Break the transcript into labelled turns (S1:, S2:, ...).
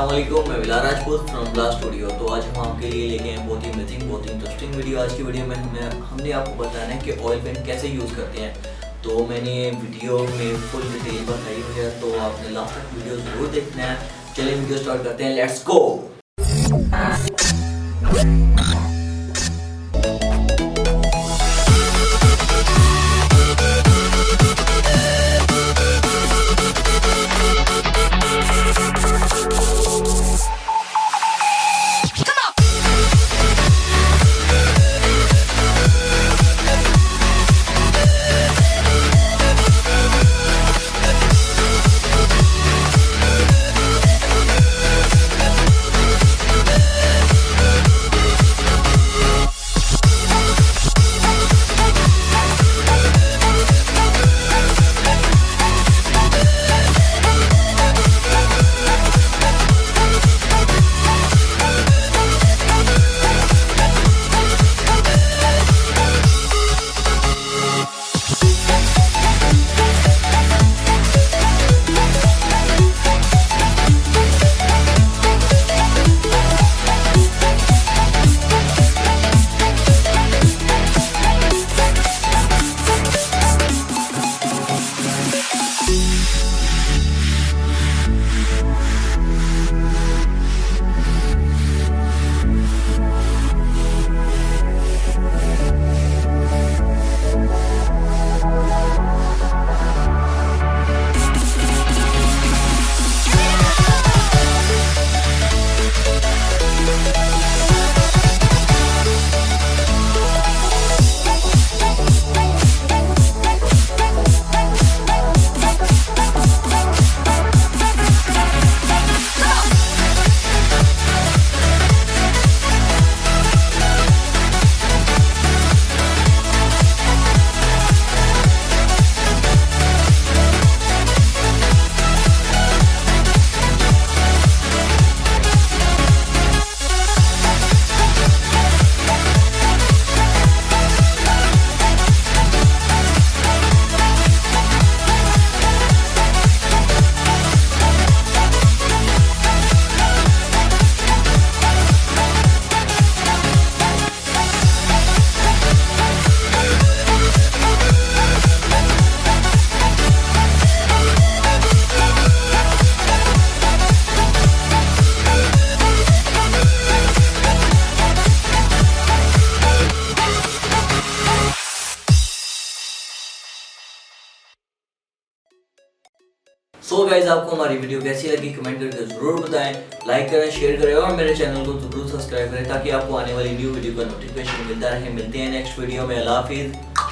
S1: अस्सलाम वालेकुम, मैं बिलाल राजपूत फ्रॉम बिलाल स्टूडियो। तो आज हम आपके लिए लेके हैं बहुत ही अमेजिंग, बहुत ही इंटरेस्टिंग वीडियो। आज की वीडियो में हमने आपको बताना है कि ऑयल पेंट कैसे यूज़ करते हैं। तो मैंने वीडियो में फुल डिटेल बताई हुई है, तो आपने लास्ट तक वीडियो ज़रूर देखना है। चलिए वीडियो स्टार्ट करते हैं, लेट्स गो। सो गाइज, आपको हमारी वीडियो कैसी लगी कमेंट करके जरूर बताएं, लाइक करें, शेयर करें और मेरे चैनल को जरूर सब्सक्राइब करें ताकि आपको आने वाली न्यू वीडियो का नोटिफिकेशन मिलता रहे। मिलते हैं नेक्स्ट वीडियो में। अल्लाह हाफिज़।